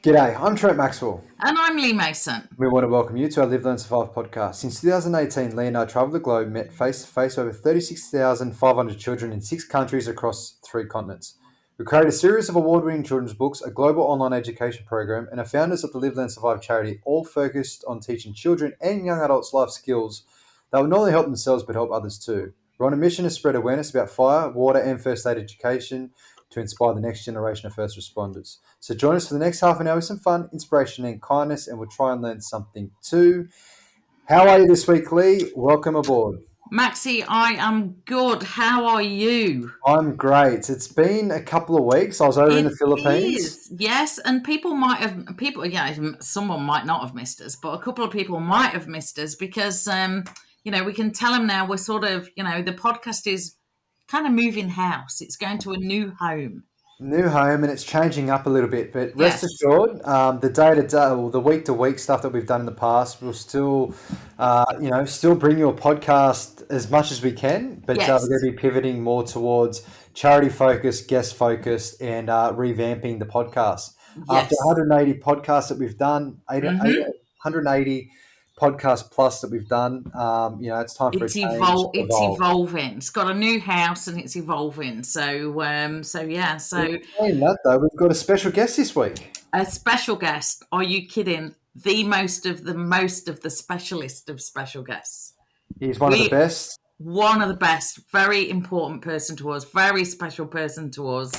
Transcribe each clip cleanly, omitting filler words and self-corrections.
G'day, I'm Trent Maxwell. And I'm Lee Mason. We want to welcome you to our Live, Learn, Survive podcast. Since 2018, Lee and I travelled the globe, met face-to-face over 36,500 children in 6 countries across 3 continents. We created a series of award-winning children's books, a global online education program, and are founders of the Live, Learn, Survive charity, all focused on teaching children and young adults life skills that will not only help themselves but help others too. We're on a mission to spread awareness about fire, water, and first aid education to inspire the next generation of first responders. So join us for the next half an hour with some fun, inspiration, and kindness, and we'll try and learn something too. How are you this week, Lee? Welcome aboard. Maxi, I am good. How are you? I'm great. It's been a couple of weeks. I was over in the Philippines. Yes, and someone might not have missed us, but a couple of people might have missed us because, we can tell them now we're sort of, the podcast is kind of moving house. It's going to a new home. New home, and it's changing up a little bit, but rest assured, the day-to-day or the week-to-week stuff that we've done in the past will still, still bring you a podcast as much as we can, but we're going to be pivoting more towards charity-focused, guest-focused, and revamping the podcast. Yes. After 180 podcasts that we've done, 180 podcast plus that we've done, it's time for a change. It's evolving. It's got a new house and it's evolving. So yeah. So saying that though, we've got a special guest this week. A special guest? Are you kidding? The most of the specialist of special guests. He's one of the best. One of the best. Very important person to us. Very special person to us.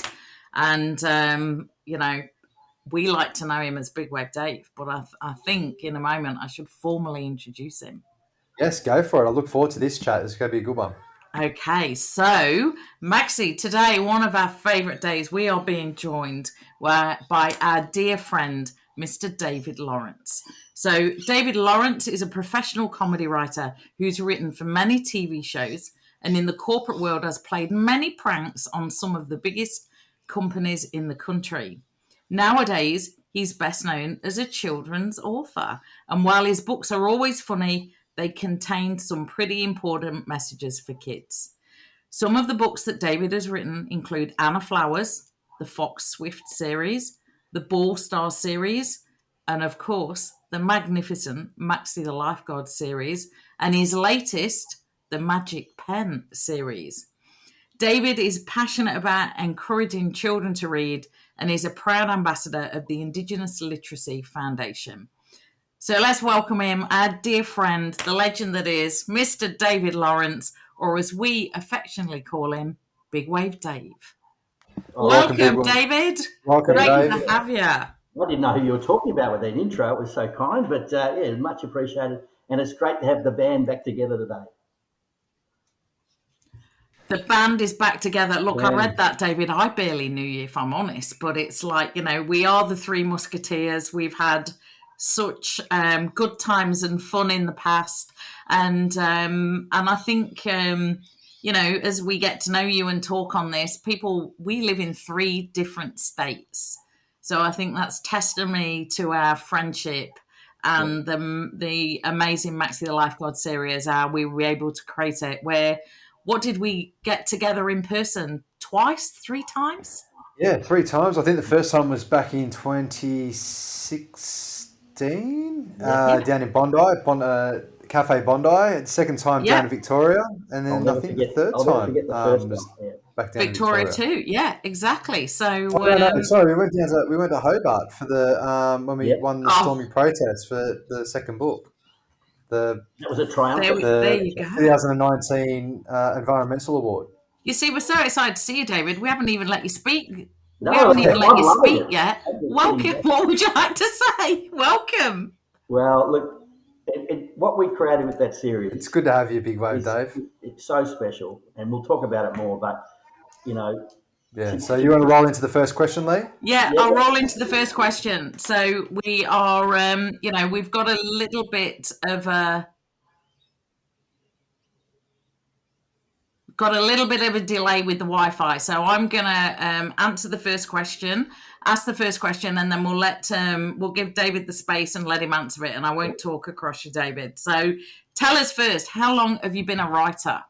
And we like to know him as Big Wave Dave, but I think in a moment I should formally introduce him. Yes, go for it. I look forward to this chat. It's going to be a good one. Okay, so Maxi, today, one of our favourite days, we are being joined by our dear friend, Mr. David Lawrence. So David Lawrence is a professional comedy writer who's written for many TV shows and in the corporate world has played many pranks on some of the biggest companies in the country. Nowadays, he's best known as a children's author. And while his books are always funny, they contain some pretty important messages for kids. Some of the books that David has written include Anna Flowers, the Fox Swift series, the Ball Star series, and of course, the magnificent Maxi the Lifeguard series, and his latest, the Magic Pen series. David is passionate about encouraging children to read and is a proud ambassador of the Indigenous Literacy Foundation. So let's welcome him, our dear friend, the legend that is Mr. David Lawrence, or as we affectionately call him, Big Wave Dave. Welcome David. Welcome, Great Dave. to have you. I didn't know who you were talking about with that intro. It was so kind, but much appreciated. And it's great to have the band back together today. The band is back together. Look, yeah. I read that, David. I barely knew you, if I'm honest, but it's like, we are the Three Musketeers. We've had such good times and fun in the past. And I think, as we get to know you and talk on this, we live in 3 different states. So I think that's testimony to our friendship and the amazing Maxi the Lifeguard series, how we were able to create it, what did we get together in person? 3 times? Yeah, 3 times. I think the first time was back in 2016 down in Bondi, Cafe Bondi. The second time down in Victoria. And then I think the third time was back down Victoria in Victoria. Too. Yeah, exactly. So sorry, we went to Hobart for the when we won the Stormy protest for the second book. That was a triumph. There you go. 2019 Environmental Award. You see, we're so excited to see you, David. We haven't even let you speak. We haven't even let you speak yet. Welcome. What would you like to say? Welcome. Well, look, what we created with that series. It's good to have you, Big Wave Dave. It's so special, and we'll talk about it more, but, Yeah, so you want to roll into the first question, Lee? Yeah, I'll roll into the first question. So we are, we've got a little bit of a delay with the Wi-Fi. So I'm going to ask the first question, and then we'll give David the space and let him answer it, and I won't talk across you, David. So tell us first, how long have you been a writer?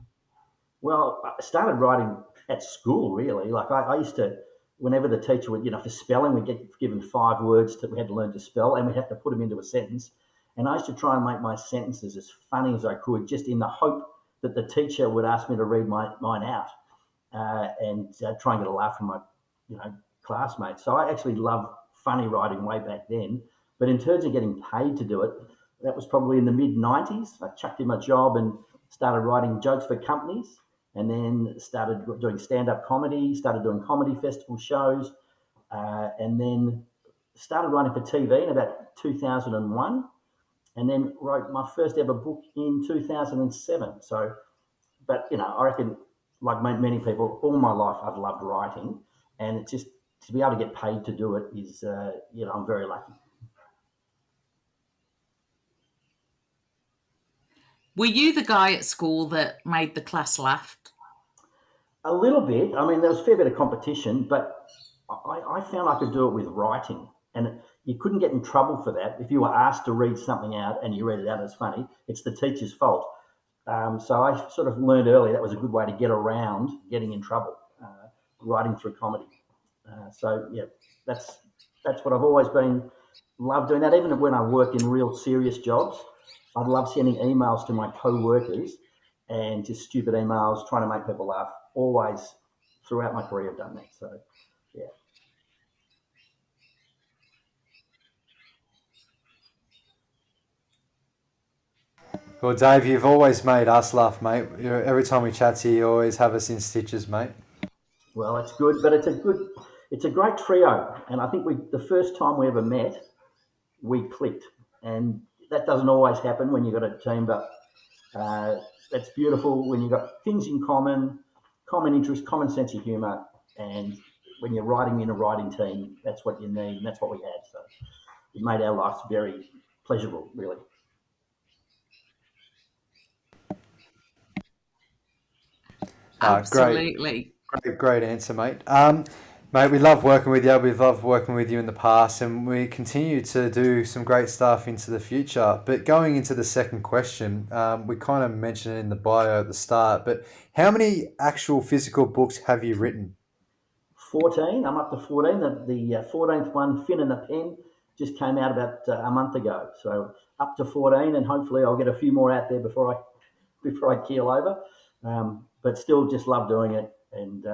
Well, I started writing at school, really. Like I used to whenever the teacher would, for spelling, we'd get given 5 words that we had to learn to spell, and we'd have to put them into a sentence. And I used to try and make my sentences as funny as I could, just in the hope that the teacher would ask me to read mine out and try and get a laugh from my, classmates. So I actually loved funny writing way back then. But in terms of getting paid to do it, that was probably in the mid-90s. I chucked in my job and started writing jokes for companies, and then started doing stand-up comedy, started doing comedy festival shows, and then started writing for TV in about 2001, and then wrote my first ever book in 2007. So, but, I reckon, like many people, all my life I've loved writing, and it's just to be able to get paid to do it is, I'm very lucky. Were you the guy at school that made the class laugh? A little bit. I mean, there was a fair bit of competition, but I found I could do it with writing, and you couldn't get in trouble for that. If you were asked to read something out and you read it out as funny, it's the teacher's fault. So I sort of learned early that was a good way to get around getting in trouble, writing through comedy. So yeah, that's what I've always loved doing that. Even when I worked in real serious jobs, I'd love sending emails to my co-workers and just stupid emails trying to make people laugh. Always throughout my career I've done that. So yeah. Well, Dave, you've always made us laugh, mate. Every time we chat to you, you always have us in stitches, mate. Well, it's good, but it's a great trio. And I think the first time we ever met, we clicked, and that doesn't always happen when you've got a team, but that's beautiful when you've got things in common interest, common sense of humour, and when you're writing in a writing team, that's what you need, and that's what we had. So it made our lives very pleasurable, really. Absolutely. Great answer, mate. Mate, we love working with you. We've loved working with you in the past, and we continue to do some great stuff into the future. But going into the second question, we kind of mentioned it in the bio at the start, but how many actual physical books have you written? 14. I'm up to 14. The 14th one, Fin and the Pen, just came out about a month ago. So up to 14, and hopefully I'll get a few more out there before I keel over. But still, just love doing it. And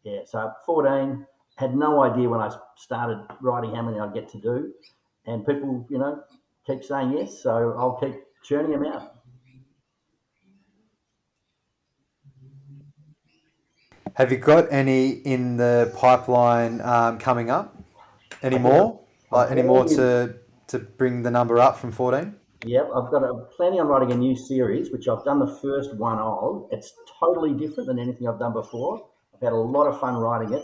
yeah, so 14. Had no idea when I started writing how many I'd get to do, and people, keep saying yes. So I'll keep churning them out. Have you got any in the pipeline coming up? Any more? Like any more to bring the number up from 14? Yep, I've got planning on writing a new series, which I've done the first one of. It's totally different than anything I've done before. I've had a lot of fun writing it.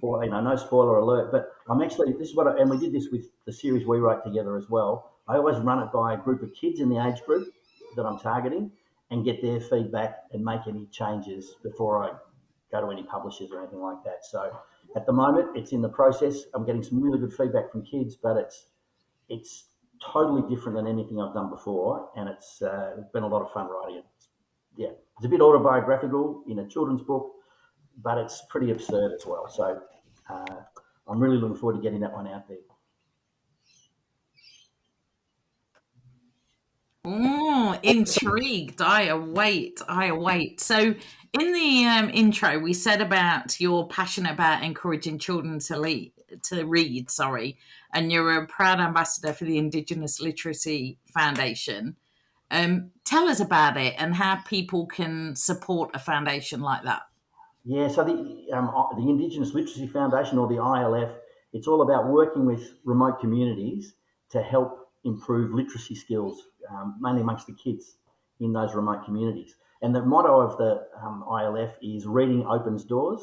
No spoiler alert, but I'm actually, and we did this with the series we wrote together as well. I always run it by a group of kids in the age group that I'm targeting and get their feedback and make any changes before I go to any publishers or anything like that. So at the moment, it's in the process. I'm getting some really good feedback from kids, but it's totally different than anything I've done before, and it's been a lot of fun writing it. It's a bit autobiographical in a children's book, but it's pretty absurd as well. So I'm really looking forward to getting that one out there. Oh, intrigued. I await. So, in the intro, we said about you're passionate about encouraging children to read, and you're a proud ambassador for the Indigenous Literacy Foundation. Tell us about it and how people can support a foundation like that. Yeah, so the Indigenous Literacy Foundation, or the ILF, it's all about working with remote communities to help improve literacy skills, mainly amongst the kids in those remote communities. And the motto of the ILF is "Reading opens doors,"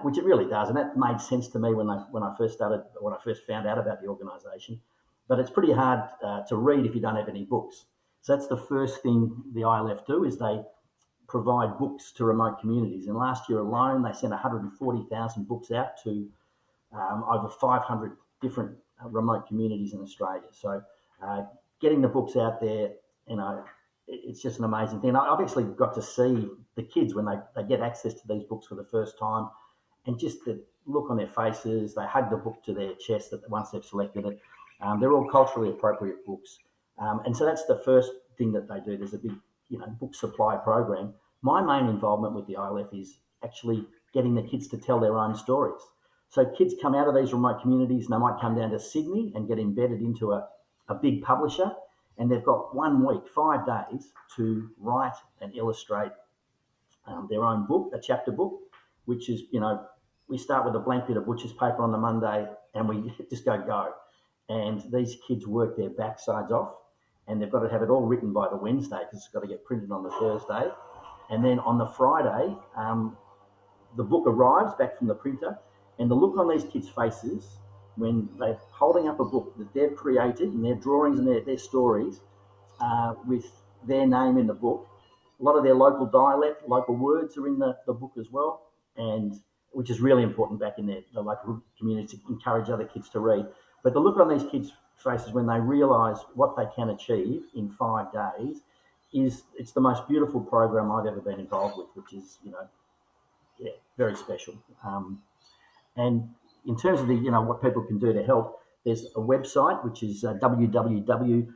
which it really does. And that made sense to me when I first found out about the organisation. But it's pretty hard to read if you don't have any books. So that's the first thing the ILF do, is they provide books to remote communities. And last year alone, they sent 140,000 books out to over 500 different remote communities in Australia. So getting the books out there, it's just an amazing thing. I've actually got to see the kids when they get access to these books for the first time, and just the look on their faces. They hug the book to their chest that once they've selected it. They're all culturally appropriate books. And so that's the first thing that they do. There's a big, book supply program. My main involvement with the ILF is actually getting the kids to tell their own stories. So kids come out of these remote communities and they might come down to Sydney and get embedded into a big publisher, and they've got 1 week, 5 days to write and illustrate their own book, a chapter book, which is, we start with a blank bit of butcher's paper on the Monday and we just go. And these kids work their backsides off, and they've got to have it all written by the Wednesday because it's got to get printed on the Thursday. And then on the Friday, the book arrives back from the printer, and the look on these kids' faces when they're holding up a book that they've created and their drawings and their stories with their name in the book. A lot of their local dialect, local words are in the book as well, and which is really important back in the local community to encourage other kids to read. But the look on these kids' faces when they realise what they can achieve in 5 days it's the most beautiful program I've ever been involved with, which is, very special. And in terms of what people can do to help, there's a website which is www.ilf.org.au,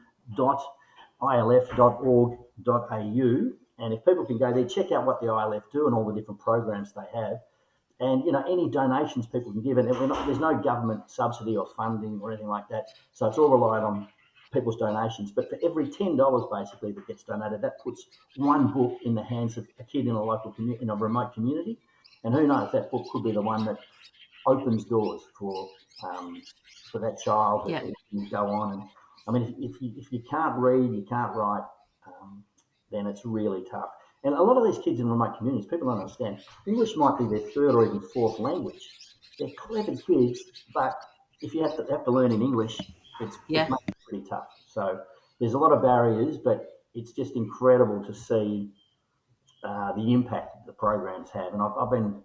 and if people can go there, check out what the ILF do and all the different programs they have, and any donations people can give, and there's no government subsidy or funding or anything like that, so it's all reliant on people's donations. But for every $10 basically that gets donated, that puts one book in the hands of a kid in a local in a remote community, and who knows, that book could be the one that opens doors for that child that can go on. And I mean, if you can't read, you can't write, then it's really tough. And a lot of these kids in remote communities, people don't understand, English might be their third or even fourth language. They're clever kids, but if you have to learn in English, it makes it pretty tough. So there's a lot of barriers, but it's just incredible to see the impact that the programs have. And I've been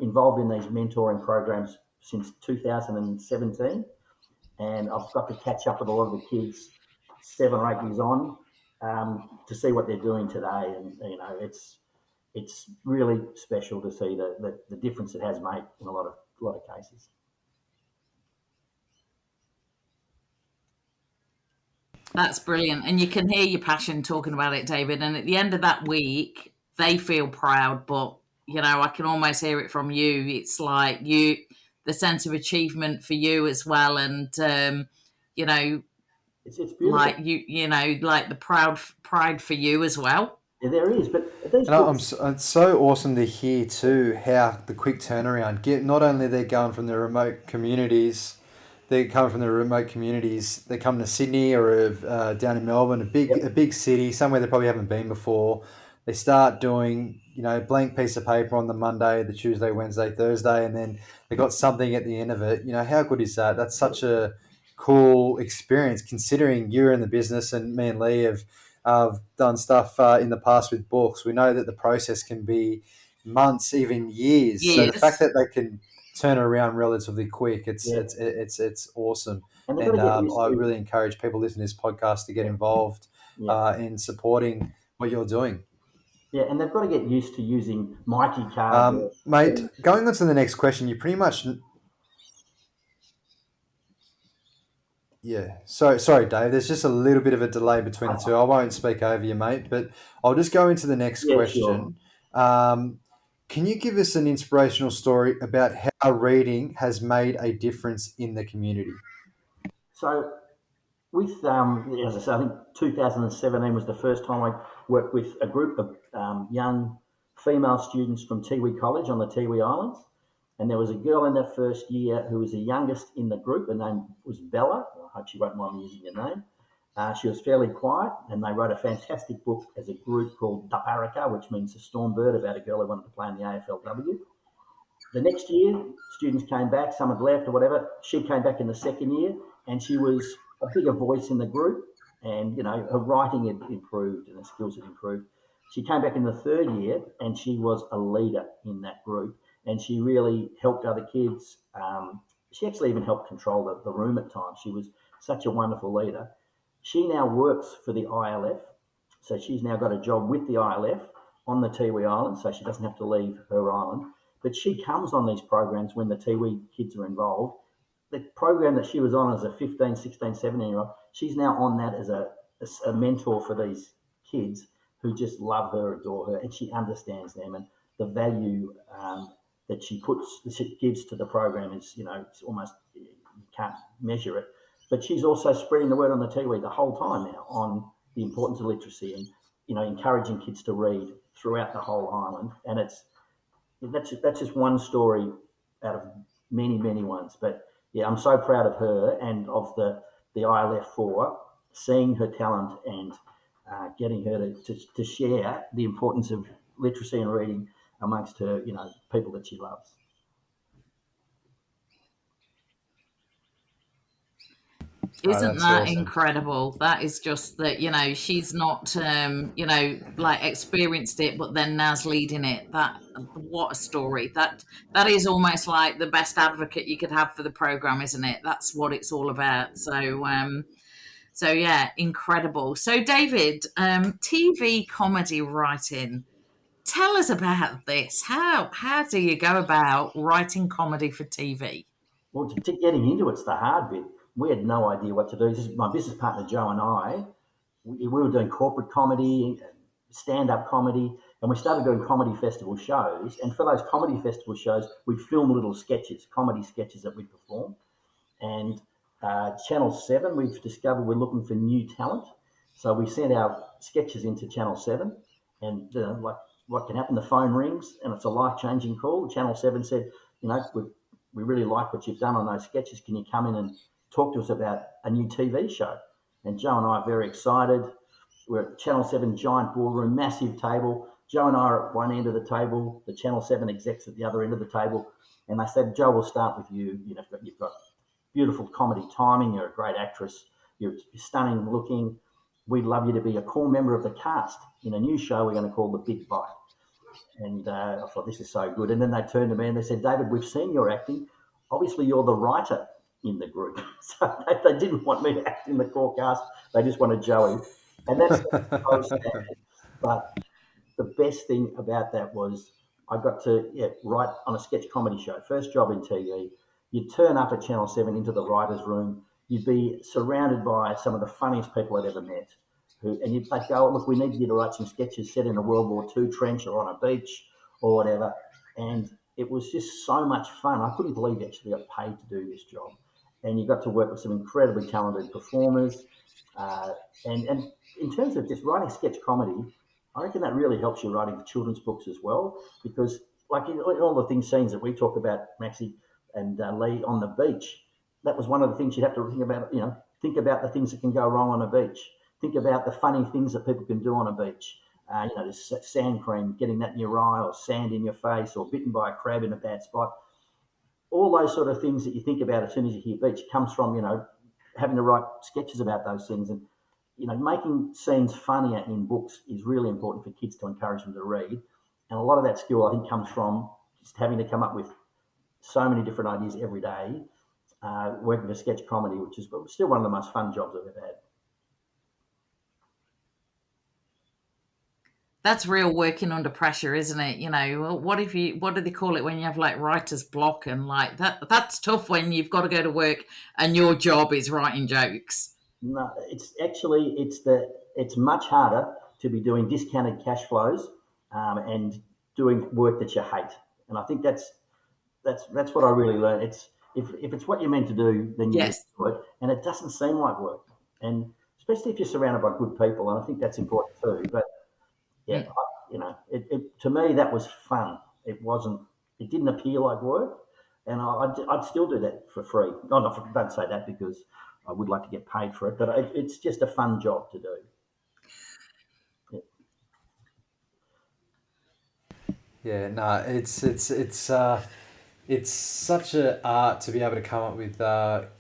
involved in these mentoring programs since 2017, and I've got to catch up with a lot of the kids 7 or 8 years on to see what they're doing today, and it's really special to see the difference it has made in a lot of cases. That's brilliant. And you can hear your passion talking about it, David. And at the end of that week, they feel proud, but I can almost hear it from you. It's like the sense of achievement for you as well. And, it's beautiful. Like like the pride for you as well. Yeah, there is, but these books... it's so awesome to hear too how the quick turnaround. Not only they're going from the remote communities, they come to Sydney or down in Melbourne, a big city, somewhere they probably haven't been before. They start doing, blank piece of paper on the Monday, the Tuesday, Wednesday, Thursday, and then they got something at the end of it. How good is that? That's such a cool experience, considering you're in the business and me and Lee have done stuff in the past with books. We know that the process can be months, even years. Yes. So the fact that they can turn around relatively quick, it's awesome. And I really encourage people listening to this podcast to get involved in supporting what you're doing. Yeah, and they've got to get used to using Mighty cards. Mate, going on to the next question, you pretty much... Yeah. So, sorry, Dave, there's just a little bit of a delay between the two. I won't speak over you, mate, but I'll just go into the next question. Sure. Can you give us an inspirational story about how reading has made a difference in the community? So, with, as I say, I think 2017 was the first time I worked with a group of young female students from Tiwi College on the Tiwi Islands. And there was a girl in that first year who was the youngest in the group. Her name was Bella. I hope she won't mind me using her name. She was fairly quiet, and they wrote a fantastic book as a group called Daparaka, which means a storm bird, about a girl who wanted to play in the AFLW. The next year, students came back, some had left or whatever. She came back in the second year, and she was a bigger voice in the group, and her writing had improved and her skills had improved. She came back in the third year, and she was a leader in that group, and she really helped other kids. She actually even helped control the room at times. She was such a wonderful leader. She now works for the ILF, so she's now got a job with the ILF on the Tiwi Island, so she doesn't have to leave her island. But she comes on these programs when the Tiwi kids are involved. The program that she was on as a 15, 16, 17-year-old, she's now on that as a mentor for these kids who just love her, adore her, and she understands them. And the value that she gives to the program is, it's almost, you can't measure it. But she's also spreading the word on the Tiwi the whole time now on the importance of literacy and, encouraging kids to read throughout the whole island. And that's just one story out of many, many ones. But yeah, I'm so proud of her and of the ILF for seeing her talent and getting her to share the importance of literacy and reading amongst her, people that she loves. Isn't That's that awesome. incredible? That is just that, she's not, like experienced it, but then now's leading it. What a story. That is almost like the best advocate you could have for the program, isn't it? That's what it's all about. So yeah, incredible. So David, TV comedy writing. Tell us about this. How do you go about writing comedy for TV? Well, to getting into it's the hard bit. We had no idea what to do. This is my business partner Joe and I. We were doing corporate comedy, stand-up comedy, and we started doing comedy festival shows. And for those comedy festival shows, we'd film little sketches, comedy sketches that we'd perform. And Channel 7, we've discovered we're looking for new talent. So we sent our sketches into Channel 7, and like what can happen, the phone rings and it's a life-changing call. Channel 7 said, we really like what you've done on those sketches. Can you come in and talk to us about a new TV show? And Joe and I are very excited. We're at Channel 7 giant ballroom, massive table. Joe and I are at one end of the table, the Channel 7 execs at the other end of the table. And they said, Joe, we'll start with you. You've got beautiful comedy timing. You're a great actress. You're stunning looking. We'd love you to be a core member of the cast in a new show we're going to call The Big Bite. And I thought, this is so good. And then they turned to me and they said, David, we've seen your acting. Obviously, you're the writer in the group. So they didn't want me to act in the core cast. They just wanted Joey. And that's so sad. But the best thing about that was I got to write on a sketch comedy show. First job in TV. You'd turn up at Channel 7 into the writer's room. You'd be surrounded by some of the funniest people I'd ever met. They'd go, look, we need you to write some sketches set in a World War II trench or on a beach or whatever. And it was just so much fun. I couldn't believe you actually got paid to do this job. And you got to work with some incredibly talented performers. And in terms of just writing sketch comedy, I reckon that really helps you writing children's books as well, because like in all the scenes that we talk about, Maxi and Lee on the beach, that was one of the things you'd have to think about. Think about the things that can go wrong on a beach. Think about the funny things that people can do on a beach. There's sand cream, getting that in your eye, or sand in your face, or bitten by a crab in a bad spot. All those sort of things that you think about as soon as you hear beach comes from, having to write sketches about those things. And making scenes funnier in books is really important for kids to encourage them to read. And a lot of that skill, I think, comes from just having to come up with so many different ideas every day, working for sketch comedy, which is still one of the most fun jobs I've ever had. That's real working under pressure, isn't it? What do they call it when you have like writer's block and like that? That's tough when you've got to go to work and your job is writing jokes. No, it's much harder to be doing discounted cash flows and doing work that you hate. And I think that's what I really learned. It's if it's what you're meant to do, then you just Yes. do it, and it doesn't seem like work. And especially if you're surrounded by good people, and I think that's important too. But yeah, Mm. to me that was fun. It wasn't. It didn't appear like work, and I'd still do that for free. No, don't say that because I would like to get paid for it, but it's just a fun job to do. Yeah. Yeah, no, it's such an art to be able to come up with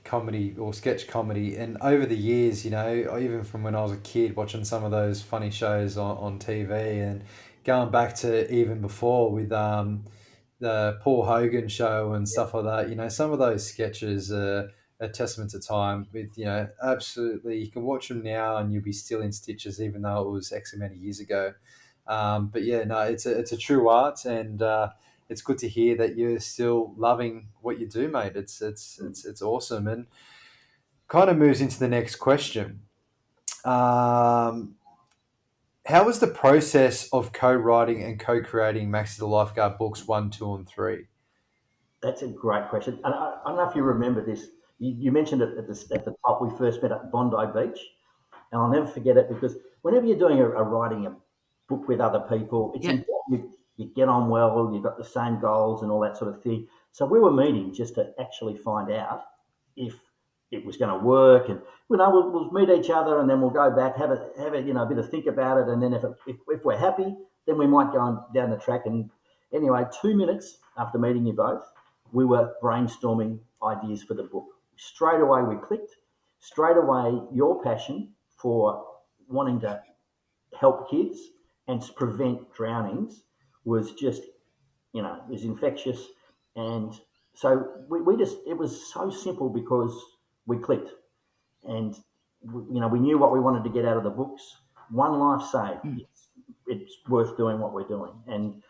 comedy or sketch comedy. And over the years, even from when I was a kid, watching some of those funny shows on TV, and going back to even before with the Paul Hogan show and stuff like that. Some of those sketches are a testament to time. With absolutely, you can watch them now and you'll be still in stitches, even though it was X amount of years ago. But yeah, no, it's a true art, and it's good to hear that you're still loving what you do, mate. It's awesome, and kind of moves into the next question. How was the process of co-writing and co-creating Maxi the Lifeguard books 1, 2, and 3? That's a great question. And I don't know if you remember this. You mentioned it at the top. We first met at Bondi Beach, and I'll never forget it because whenever you're doing a writing a book with other people, it's Yeah. important you get on well, you've got the same goals and all that sort of thing. So we were meeting just to actually find out if it was going to work, and we'll meet each other, and then we'll go back, have a a bit of think about it, and then if we're happy, then we might go on down the track. And anyway, 2 minutes after meeting you both, we were brainstorming ideas for the book. Straight away, we clicked. Straight away, your passion for wanting to help kids and prevent drownings was just, it was infectious. And so we just, it was so simple because we clicked. And, we knew what we wanted to get out of the books. One life saved. Mm. It's worth doing what we're doing. And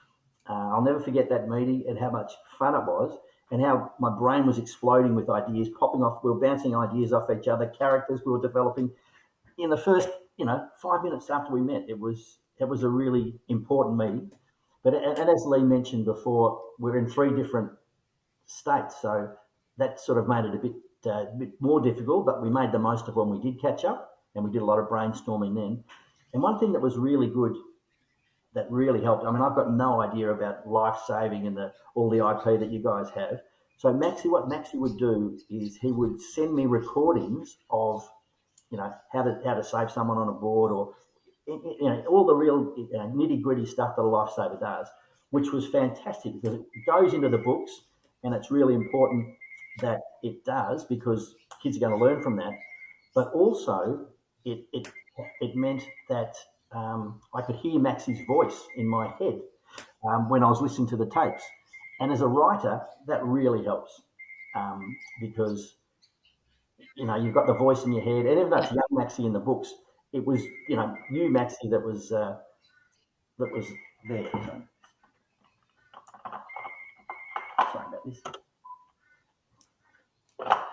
I'll never forget that meeting and how much fun it was and how my brain was exploding with ideas, popping off. We were bouncing ideas off each other, characters we were developing. In the first, 5 minutes after we met, it was a really important meeting. But and as Lee mentioned before, we're in three different states, so that sort of made it a bit more difficult. But we made the most of when we did catch up, and we did a lot of brainstorming then. And one thing that was really good that really helped. I mean, I've got no idea about life saving and all the IP that you guys have. So what Maxi would do is he would send me recordings of, how to save someone on a board, or all the real nitty gritty stuff that a lifesaver does, which was fantastic because it goes into the books, and it's really important that it does because kids are going to learn from that. But also, it meant that I could hear Maxi's voice in my head when I was listening to the tapes. And as a writer, that really helps because you've got the voice in your head, and even though it's young Maxi in the books, it was you Maxi that was there. Sorry about this.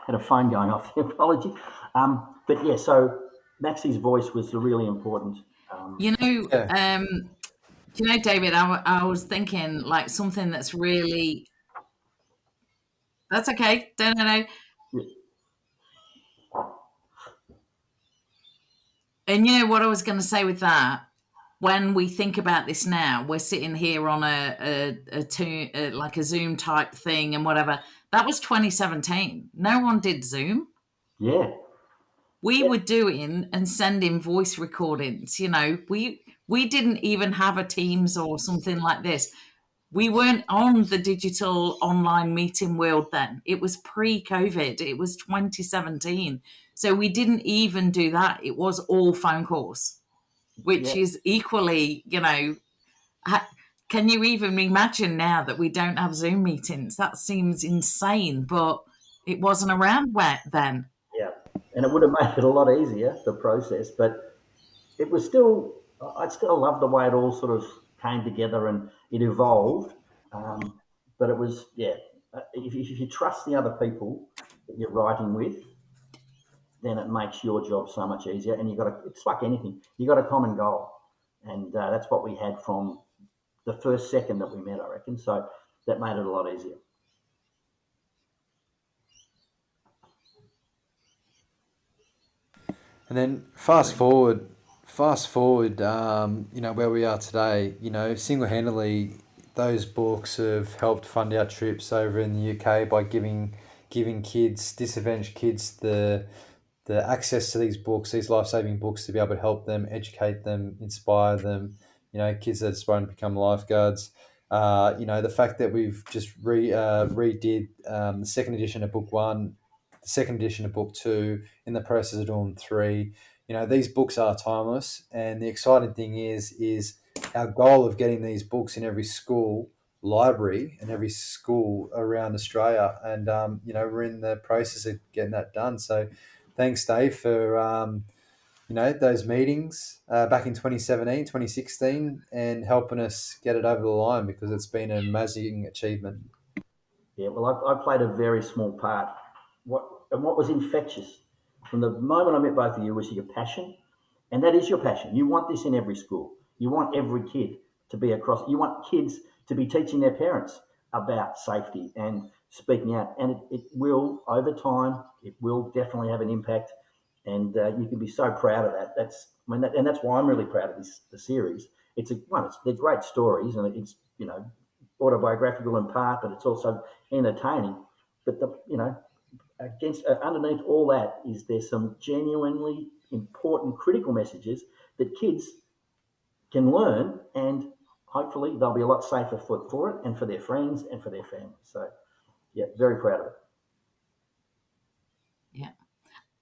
Had a phone going off. Apologies. But yeah, so Maxi's voice was really important. You know, Yeah. David, I was thinking like something that's really, that's okay. No. Yeah, And you know what I was going to say with that? When we think about this now, we're sitting here on like a Zoom type thing and whatever. That was 2017. No one did Zoom. yeah, We yeah, were doing and sending voice recordings. We didn't even have a Teams or something like this. We weren't on the digital online meeting world then. It was pre-COVID. It was 2017. So we didn't even do that. It was all phone calls, which yeah. is equally, can you even imagine now that we don't have Zoom meetings? That seems insane, but it wasn't around then. Yeah, and it would have made it a lot easier, the process, but it was still, I still love the way it all sort of came together and it evolved. But it was, yeah, if you trust the other people that you're writing with, then it makes your job so much easier. And it's like anything, you got a common goal. And that's what we had from the first second that we met, I reckon. So that made it a lot easier. And then fast forward, where we are today. Single-handedly, those books have helped fund our trips over in the UK by giving kids, disadvantaged kids, the access to these books, these life-saving books, to be able to help them, educate them, inspire them. Kids that aspire to become lifeguards. The fact that we've just redid the second edition of book one, the second edition of book two, in the process of doing three. These books are timeless, and the exciting thing is our goal of getting these books in every school library and every school around Australia, and we're in the process of getting that done. So, thanks, Dave, for those meetings back in 2017, 2016, and helping us get it over the line, because it's been an amazing achievement. Yeah, well, I played a very small part. What was infectious from the moment I met both of you was your passion, and that is your passion. You want this in every school. You want every kid to be across. You want kids to be teaching their parents about safety and speaking out, and it will over time. It will definitely have an impact, and you can be so proud of that. And that's why I'm really proud of the series. They're great stories, and it's autobiographical in part, but it's also entertaining. But underneath all that is there's some genuinely important critical messages that kids can learn, and hopefully they'll be a lot safer for it and for their friends and for their families. So yeah, very proud of it. Yeah.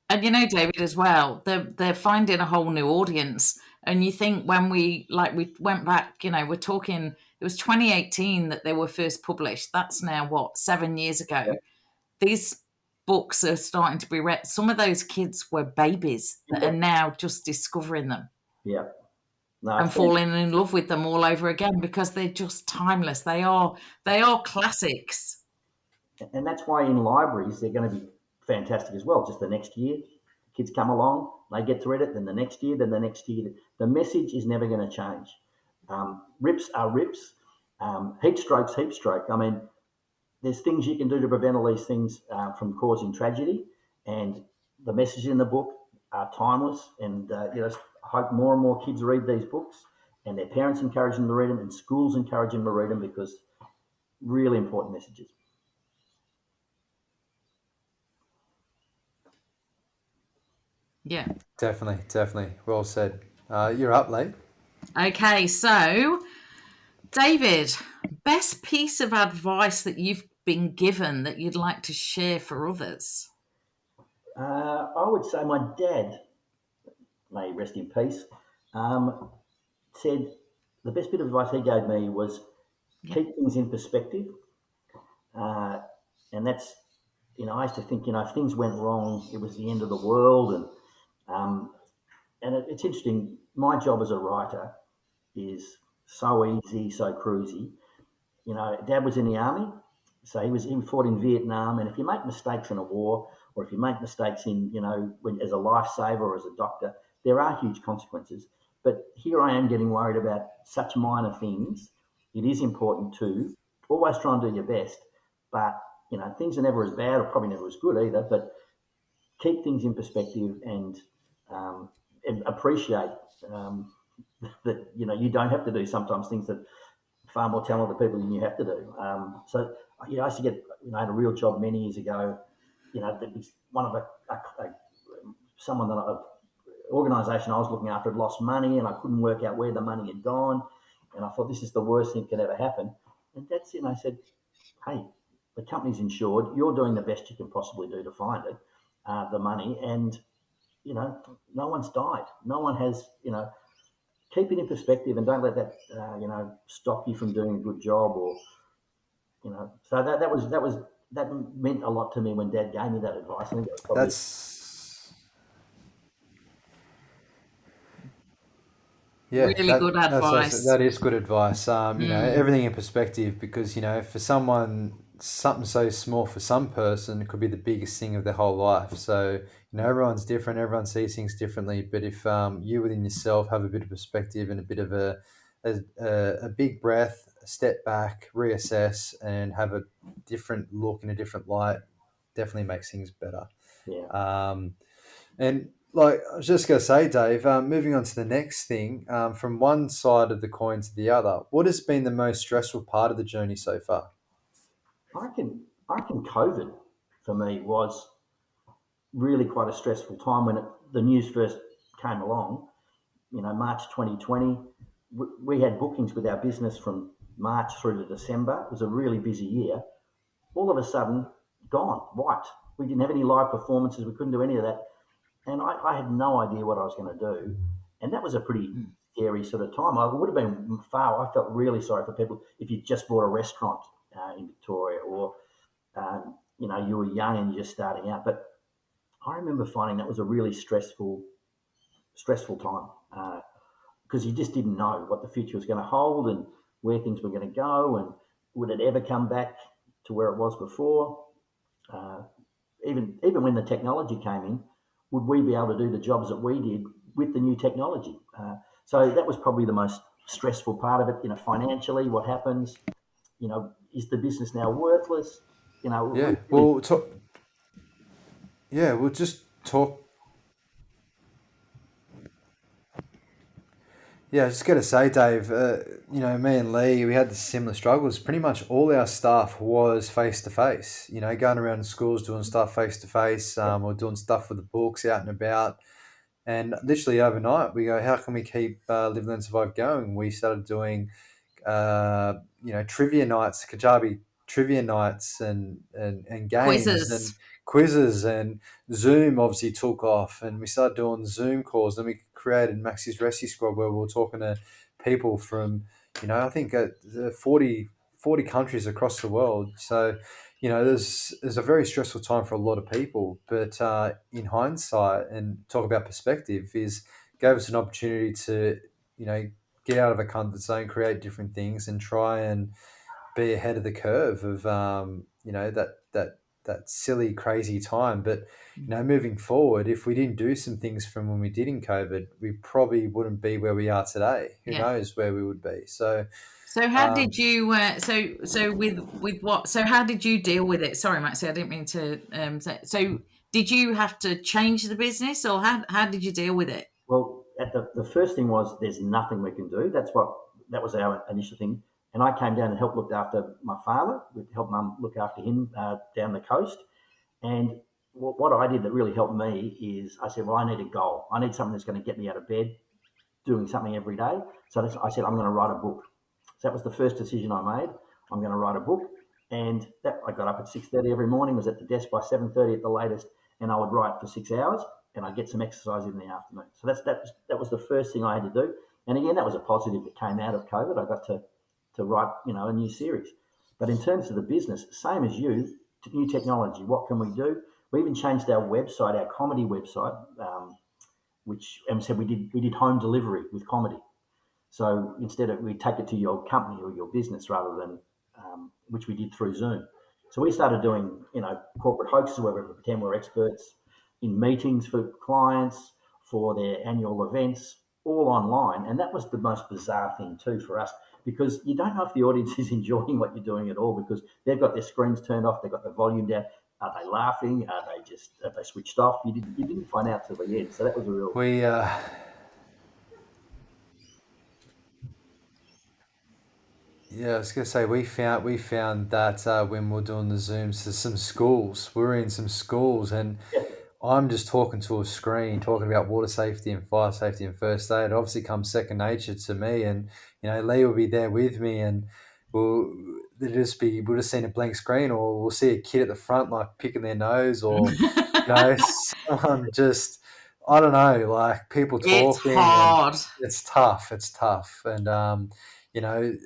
And David, as well, they're finding a whole new audience. And you think when we went back, we're talking, it was 2018 that they were first published. That's now what, 7 years ago. Yeah. These books are starting to be read. Some of those kids were babies that are now just discovering them. Yeah. No, and falling in love with them all over again, because they're just timeless. They are classics. And that's why in libraries they're going to be fantastic as well. Just the next year, kids come along, they get to read it, then the next year, then the next year. The message is never going to change. Rips are rips. Heat stroke's heat stroke. I mean, there's things you can do to prevent all these things from causing tragedy, and the messages in the book are timeless. And I hope more and more kids read these books, and their parents encourage them to read them, and schools encourage them to read them, because really important messages. Yeah. Definitely. Well said. You're up, Lee. Okay, so David, best piece of advice that you've been given that you'd like to share for others? I would say my dad, may he rest in peace, said the best bit of advice he gave me was keep things in perspective. And that's, I used to think, if things went wrong, it was the end of the world. And it's interesting. My job as a writer is so easy, so cruisy. Dad was in the army, so he fought in Vietnam. And if you make mistakes in a war, or if you make mistakes in, as a lifesaver or as a doctor, there are huge consequences. But here I am getting worried about such minor things. It is important to always try and do your best, but things are never as bad, or probably never as good either. But keep things in perspective, and appreciate that you don't have to do sometimes things that far more talented people than you have to do. So I used to get I had a real job many years ago. That was one of someone that organisation I was looking after had lost money, and I couldn't work out where the money had gone, and I thought this is the worst thing that could ever happen. And that's I said, hey, the company's insured. You're doing the best you can possibly do to find it, the money, and no one's died. No one has. Keep it in perspective, and don't let that stop you from doing a good job, or So that meant a lot to me when Dad gave me that advice. I think it was probably Really good advice. That is good advice. Mm. Everything in perspective, because for someone, something so small for some person could be the biggest thing of their whole life. So everyone's different. Everyone sees things differently. But if you within yourself have a bit of perspective and a bit of a big breath, step back, reassess, and have a different look in a different light, definitely makes things better. Yeah. And like I was just going to say, Dave, moving on to the next thing, from one side of the coin to the other, what has been the most stressful part of the journey so far? I reckon COVID for me was really quite a stressful time when the news first came along. March 2020, we had bookings with our business from March through to December. It was a really busy year. All of a sudden, gone, wiped. We didn't have any live performances. We couldn't do any of that. And I had no idea what I was going to do. And that was a pretty scary sort of time. I would have been far. I felt really sorry for people if you just bought a restaurant in Victoria, or you were young and you're just starting out. But I remember finding that was a really stressful stressful time because you just didn't know what the future was going to hold and where things were going to go, and would it ever come back to where it was before? Even when the technology came in, would we be able to do the jobs that we did with the new technology? So that was probably the most stressful part of it. Financially, what happens? Is the business now worthless? Yeah. Really. We'll just talk. Yeah, I was just going to say, Dave, me and Lee, we had the similar struggles. Pretty much all our staff was face to face, going around schools doing stuff face to face, or doing stuff with the books out and about. And literally overnight, we go, how can we keep Live, Learn, Survive going? We started doing, trivia nights, Kajabi trivia nights and games and Quizzes. quizzes, and Zoom obviously took off, and we started doing Zoom calls, and we created Maxi's Rescue Squad where we were talking to people from, I think 40 countries across the world. So, there's a very stressful time for a lot of people, but in hindsight, and talk about perspective, is gave us an opportunity to, get out of a comfort zone, create different things, and try and be ahead of the curve of that silly, crazy time. But moving forward, if we didn't do some things from when we did in COVID, we probably wouldn't be where we are today. Who Yeah. knows where we would be? So, So how did you? So with what? So how did you deal with it? Sorry, Maxie, I didn't mean to say. So did you have to change the business, or how did you deal with it? Well, at the first thing was there's nothing we can do. That was our initial thing. And I came down and helped look after my father. We helped Mum look after him down the coast. And what I did that really helped me is I said, well, I need a goal. I need something that's going to get me out of bed, doing something every day. So I said, I'm going to write a book. So that was the first decision I made. I'm going to write a book. And I got up at 6:30 every morning, was at the desk by 7:30 at the latest, and I would write for 6 hours, and I'd get some exercise in the afternoon. So that was the first thing I had to do. And again, that was a positive that came out of COVID. I got to write, a new series. But in terms of the business, same as you, new technology. What can we do? We even changed our website, our comedy website, which Em said we did home delivery with comedy. So instead of we take it to your company or your business rather than which we did through Zoom. So we started doing corporate hoaxes where we pretend we're experts in meetings for clients for their annual events, all online, and that was the most bizarre thing too for us because you don't know if the audience is enjoying what you're doing at all because they've got their screens turned off, they've got the volume down. Are they laughing? Are they switched off? You didn't find out till the end. So that was a real. we Yeah, I was gonna say we found that when we are doing the zooms to some schools, we were in some schools, and Yeah, I'm just talking to a screen, talking about water safety and fire safety and first aid. It obviously comes second nature to me, and Lee will be there with me, and we'll just see a blank screen, or we'll see a kid at the front like picking their nose, or someone just, I don't know, like people It's talking, and hard. it's tough, and you know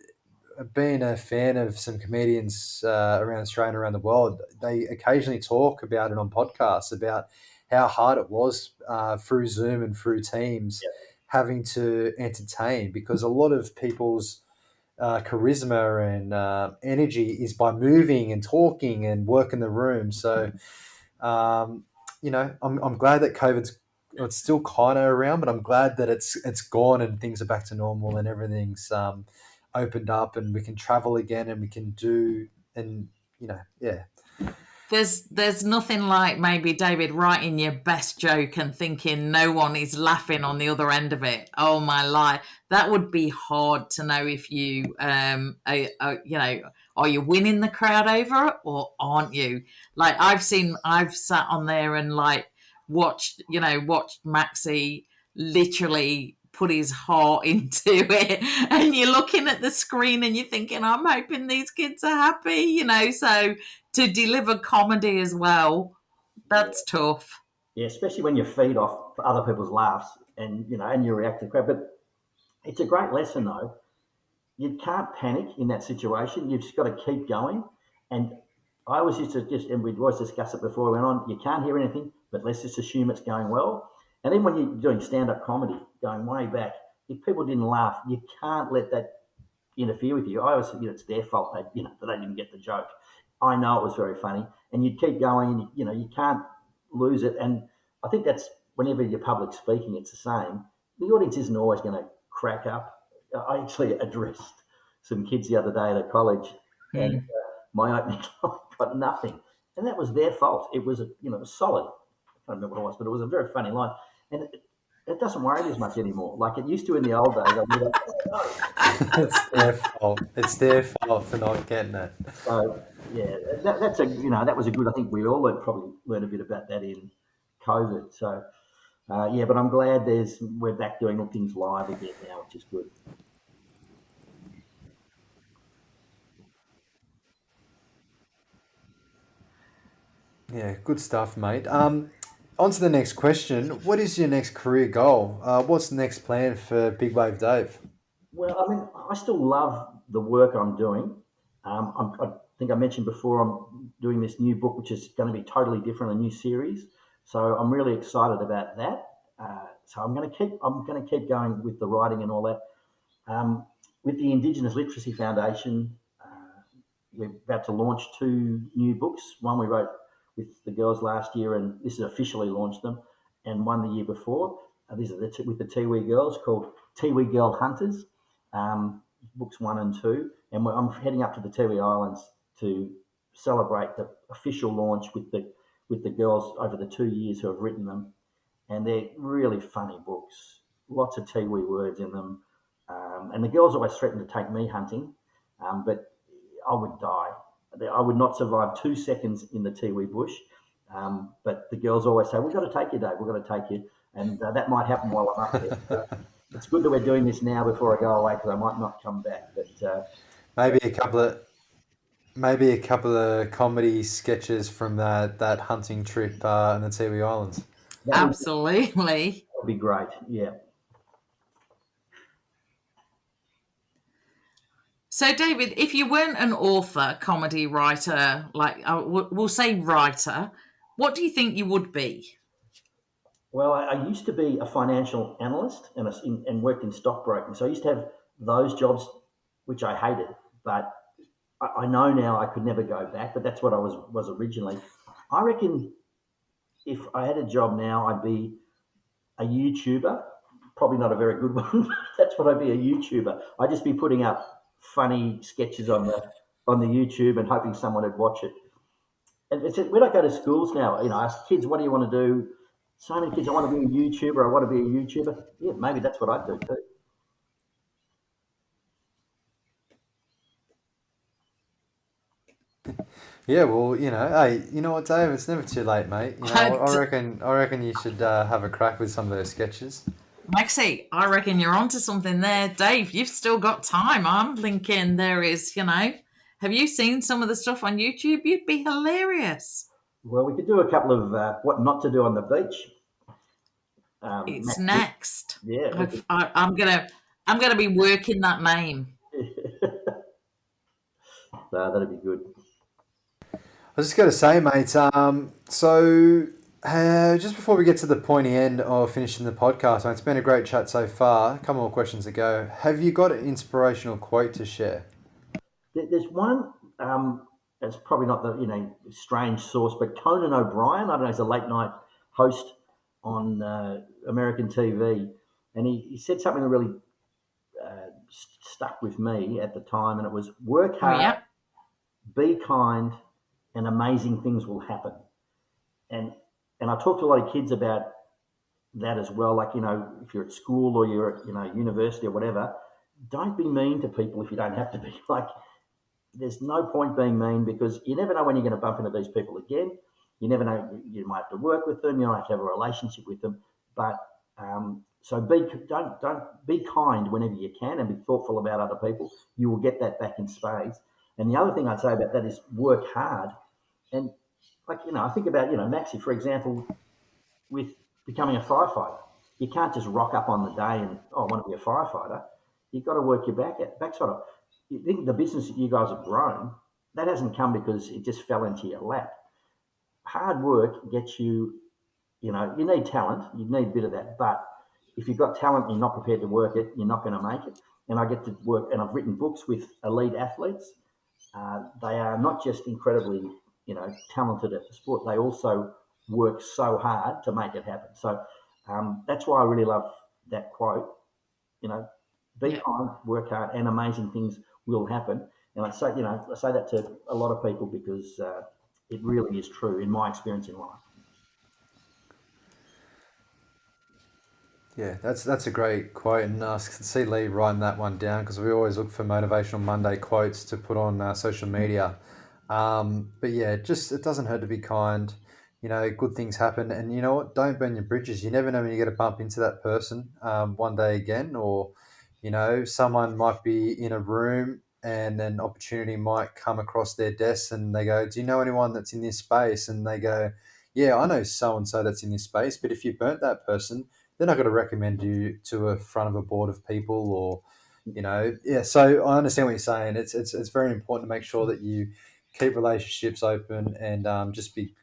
being a fan of some comedians around Australia and around the world, they occasionally talk about it on podcasts about how hard it was through Zoom and through Teams having to entertain, because a lot of people's charisma and energy is by moving and talking and working the room. So, I'm glad that it's still kind of around, but I'm glad that it's gone and things are back to normal and everything's opened up and we can travel again and we can do, and yeah. There's nothing like maybe David writing your best joke and thinking no one is laughing on the other end of it. Oh my life, that would be hard to know if you are you winning the crowd over or aren't you? Like I've sat on there and like watched Maxi literally put his heart into it, and you're looking at the screen and you're thinking, I'm hoping these kids are happy, so to deliver comedy as well, yeah, that's tough. yeah. Especially when you feed off other people's laughs and you react to crowd. But it's a great lesson though. You can't panic in that situation. You've just got to keep going. And I always used to and we'd always discuss it before we went on. You can't hear anything, but let's just assume it's going well. And then when you're doing stand-up comedy, going way back, if people didn't laugh, you can't let that interfere with you. I always think it's their fault that they didn't get the joke. I know it was very funny, and you'd keep going, and you can't lose it. And I think that's whenever you're public speaking, it's the same. The audience isn't always going to crack up. I actually addressed some kids the other day at a college, and my opening line got nothing, and that was their fault. It was solid. I can't remember what it was, but it was a very funny line, and it doesn't worry me as much anymore. Like it used to in the old days. I'd be like, It's their fault. It's their fault for not getting it. so yeah, that was a good. I think we all probably learned a bit about that in COVID. So yeah, but I'm glad we're back doing things live again now, which is good. Yeah, good stuff, mate. On to the next question. What is your next career goal? What's the next plan for Big Wave Dave? Well, I mean, I still love the work I'm doing. I think I mentioned before I'm doing this new book, which is going to be totally different, a new series. So I'm really excited about that. So I'm going to keep going with the writing and all that. With the Indigenous Literacy Foundation, we're about to launch 2 new books. One we wrote with the girls last year, and this is officially launched them, and one the year before. These are with the Tiwi girls, called Tiwi Girl Hunters, books 1 and 2. And I'm heading up to the Tiwi Islands to celebrate the official launch with the girls over the 2 years who have written them. And they're really funny books, lots of Tiwi words in them. And the girls always threaten to take me hunting, but I would die. I would not survive 2 seconds in the Tiwi bush. But the girls always say, "We've got to take you, Dave. We've got to take you," and that might happen while I'm up there. So it's good that we're doing this now before I go away, because I might not come back. But maybe a couple of comedy sketches from that hunting trip in the Tiwi Islands. Absolutely. Would be great. Yeah. So, David, if you weren't an author, comedy writer, like we'll say writer, what do you think you would be? Well, I used to be a financial analyst and worked in stockbroking. So I used to have those jobs, which I hated. But I know now I could never go back. But that's what I was originally. I reckon if I had a job now, I'd be a YouTuber. Probably not a very good one. That's what I'd be, a YouTuber. I'd just be putting up funny sketches on the YouTube and hoping someone would watch it. And it's when I go to schools now, I ask kids, "What do you want to do?" So many kids, "I want to be a YouTuber. I want to be a YouTuber." Yeah, maybe that's what I'd do too. Yeah, well, hey, you know what, Dave? It's never too late, mate. I reckon you should have a crack with some of those sketches. Maxi, I reckon you're onto something there. Dave, you've still got time. I'm thinking there is, have you seen some of the stuff on YouTube? You'd be hilarious. Well, we could do a couple of what not to do on the beach. It's next. Yeah, I'm gonna be working that name. so that'd be good. I was just going to say, mate, so just before we get to the pointy end of finishing the podcast, mate, it's been a great chat so far. A couple more questions to go. Have you got an inspirational quote to share? There's one. It's probably not the strange source, but Conan O'Brien. I don't know. He's a late night host on American TV, and he said something that really stuck with me at the time, and it was, "Work hard, Yeah. be kind, and amazing things will happen." And I talk to a lot of kids about that as well. Like, if you're at school or you're at university or whatever, don't be mean to people if you don't have to be. Like, there's no point being mean, because you never know when you're going to bump into these people again. You never know, you might have to work with them, you might have to have a relationship with them. But so don't be kind whenever you can, and be thoughtful about other people. You will get that back in spades. And the other thing I'd say about that is work hard. And I think about Maxi, for example, with becoming a firefighter. You can't just rock up on the day and, "Oh, I want to be a firefighter." You've got to work your backside off. You think the business that you guys have grown, that hasn't come because it just fell into your lap. Hard work gets you you need talent, you need a bit of that, but if you've got talent and you're not prepared to work it, you're not going to make it. And I get to work, and I've written books with elite athletes. They are not just incredibly, talented at the sport. They also work so hard to make it happen. So that's why I really love that quote. You know, be Yeah. kind, work hard, and amazing things will happen. And I say that to a lot of people because it really is true in my experience in life. Yeah, that's a great quote, and I can see Lee writing that one down because we always look for motivational Monday quotes to put on social media. But yeah, it doesn't hurt to be kind. Good things happen, and you know what? Don't burn your bridges. You never know when you get to bump into that person one day again, or someone might be in a room and an opportunity might come across their desk, and they go, "Do you know anyone that's in this space?" And they go, "Yeah, I know so and so that's in this space." But if you burnt that person, they're not going to recommend you to a front of a board of people, or yeah. So I understand what you're saying. It's very important to make sure that you keep relationships open, and just be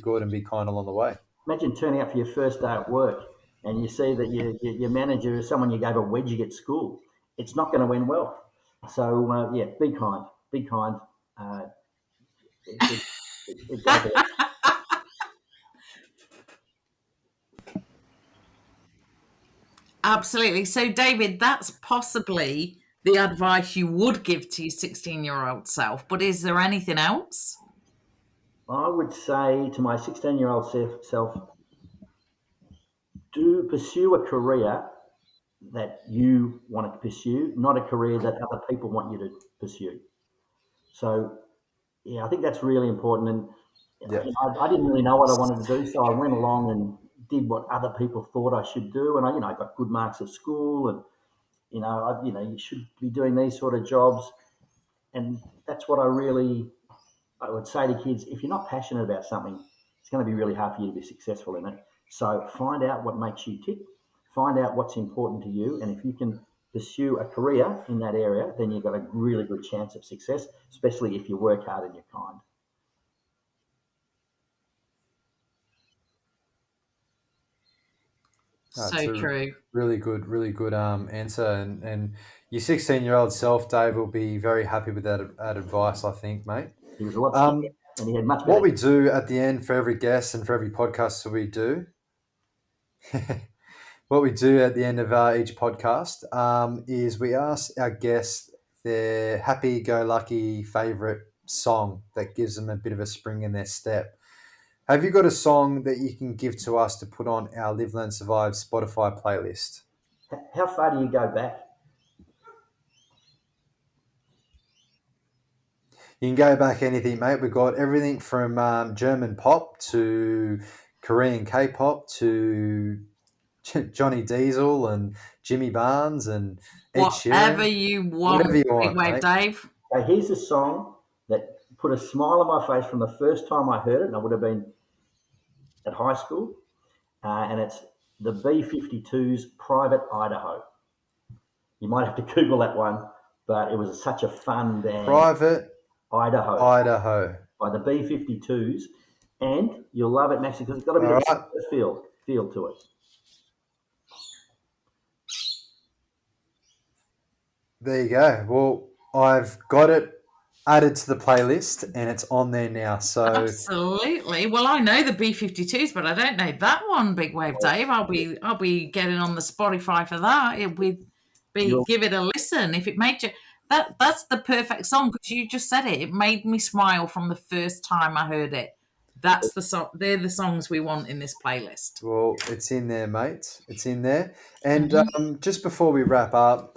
good and be kind along the way. Imagine turning up for your first day at work and you see that your manager is someone you gave a wedgie at school. It's not going to end well. So yeah, be kind. Be kind. Uh, it, it, it goes a Absolutely. So, David, that's possibly the advice you would give to your 16-year-old self. But is there anything else? I would say to my 16-year-old self, do pursue a career that you want to pursue, not a career that other people want you to pursue. So yeah, I think that's really important. And Yeah. I didn't really know what I wanted to do, so I went along and did what other people thought I should do. And I got good marks at school, and you should be doing these sort of jobs. And that's what I would say to kids: if you're not passionate about something, it's going to be really hard for you to be successful in it. So find out what makes you tick, find out what's important to you, and if you can pursue a career in that area, then you've got a really good chance of success, especially if you work hard and you're kind. That's So a true. really good answer, and your 16-year-old self, Dave, will be very happy with that advice, I think, mate. He was a lot skinnier Um, and he had much what better. we do at the end for every guest and for every podcast that we do, what we do at the end of each podcast is we ask our guests their happy-go-lucky favorite song that gives them a bit of a spring in their step. Have you got a song that you can give to us to put on our Live, Learn, Survive Spotify playlist? How far do you go back? You can go back anything, mate. We've got everything from German pop to Korean K-pop to Johnny Diesel and Jimmy Barnes and Ed Whatever Sheeran. you Whatever want, you Big want, Wave mate. Dave. So here's a song that put a smile on my face from the first time I heard it, and I would have been at high school, and it's the B-52's Private Idaho. You might have to Google that one, but it was such a fun band, Private Idaho, Idaho. by the B-52s, and you'll love it, Maxi, because it's got a bit All of right. a feel to it. There you go. Well, I've got it added to the playlist and it's on there now. So Absolutely. Well, I know the B-52s, but I don't know that one, Big Wave Dave. I'll be getting on the Spotify for that. It would be You'll give it a listen. If it made you that's the perfect song because you just said it. It made me smile from the first time I heard it. That's the song. They're the songs we want in this playlist. Well, it's in there, mate. It's in there. And Hmm. just before we wrap up,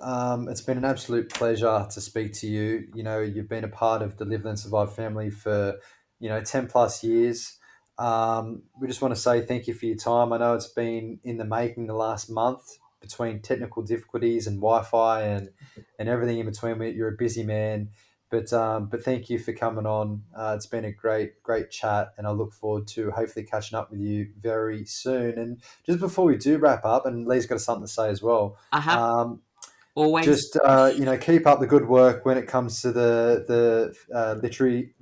it's been an absolute pleasure to speak to you. You've been a part of the Live and Survive family for, 10 plus years. We just want to say thank you for your time. I know it's been in the making the last month between technical difficulties and Wi-Fi and everything in between. You're a busy man. But thank you for coming on. It's been a great chat, and I look forward to hopefully catching up with you very soon. And just before we do wrap up, and Lee's got something to say as well. I have Um, always. just keep up the good work when it comes to the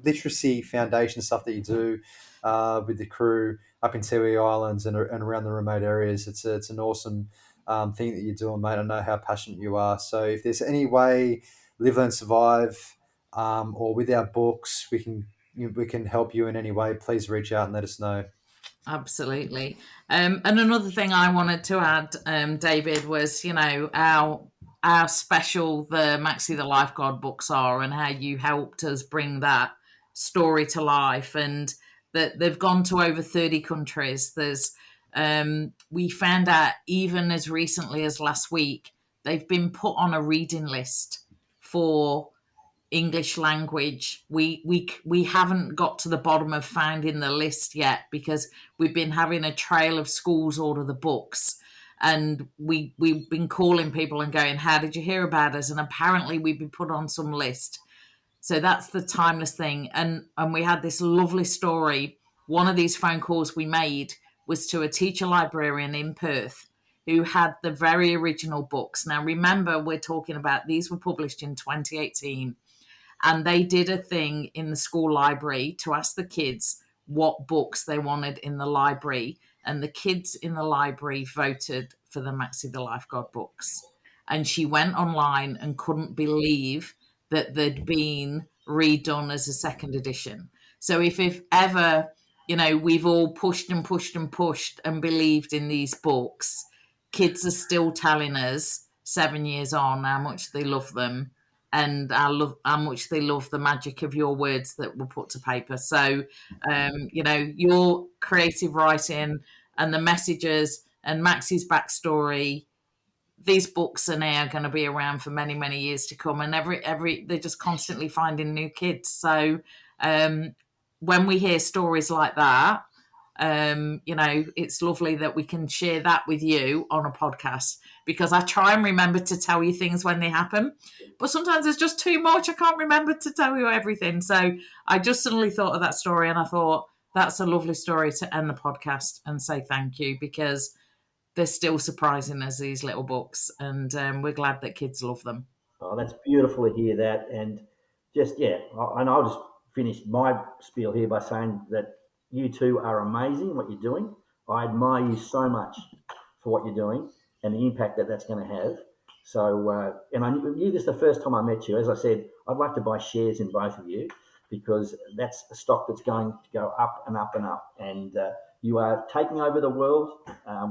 literacy foundation stuff that you do. with the crew up in Tiwi Islands and around the remote areas. It's an awesome thing that you're doing, mate. I know how passionate you are. So if there's any way Live, Learn, Survive, or with our books, we can help you in any way, please reach out and let us know. Absolutely. And another thing I wanted to add, David, was our special the Maxi the Lifeguard books are, and how you helped us bring that story to life, and that they've gone to over 30 countries. There's we found out even as recently as last week they've been put on a reading list for English language. We haven't got to the bottom of finding the list yet, because we've been having a trail of schools order the books, and we've been calling people and going, how did you hear about us? And apparently we've been put on some list. So that's the timeless thing. And we had this lovely story. One of these phone calls we made was to a teacher librarian in Perth who had the very original books. Now remember, we're talking about, these were published in 2018, and they did a thing in the school library to ask the kids what books they wanted in the library, and the kids in the library voted for the Maxi the Lifeguard books. And she went online and couldn't believe that they'd been redone as a second edition. So if ever, we've all pushed and pushed and pushed and believed in these books, kids are still telling us 7 years on how much they love them, and how much they love the magic of your words that were put to paper. So, your creative writing and the messages and Maxi's backstory, these books are now going to be around for many, many years to come. And they're just constantly finding new kids. So, when we hear stories like that, it's lovely that we can share that with you on a podcast, because I try and remember to tell you things when they happen, but sometimes there's just too much. I can't remember to tell you everything. So I just suddenly thought of that story, and I thought that's a lovely story to end the podcast and say thank you, because they're still surprising us, these little books, and we're glad that kids love them. Oh, that's beautiful to hear that. And and I'll just finish my spiel here by saying that you two are amazing what you're doing. I admire you so much for what you're doing and the impact that that's going to have. So, and I knew this the first time I met you. As I said, I'd like to buy shares in both of you, because that's a stock that's going to go up and up and up. And you are taking over the world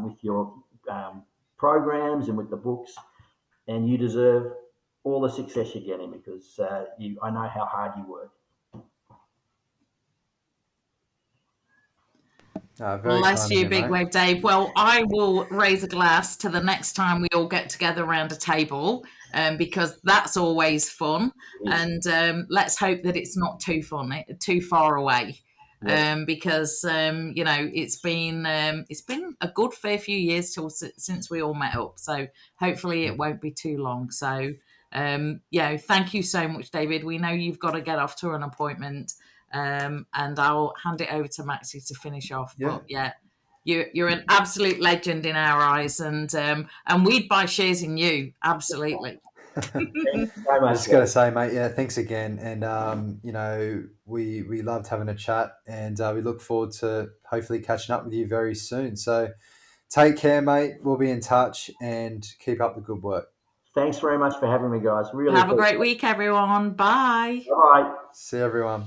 with your programs and with the books, and you deserve all the success you're getting, because I know how hard you work. Very Bless kind of you, you, Big mate. Wave Dave. Well, I will raise a glass to the next time we all get together around a table, because that's always fun. And let's hope that it's not too too far away, Yes. because it's been a good fair few years since we all met up. So hopefully it won't be too long. So thank you so much, David. We know you've got to get off to an appointment. And I'll hand it over to Maxi to finish off. Yeah. But yeah, you're an absolute legend in our eyes, and we'd buy shares in you, absolutely. Thank you so I much, just got to guys. say, mate, yeah, thanks again. And, we loved having a chat, and we look forward to hopefully catching up with you very soon. So take care, mate. We'll be in touch, and keep up the good work. Thanks very much for having me, guys. Really Have a great appreciate week, everyone. Bye. it. Bye. See everyone.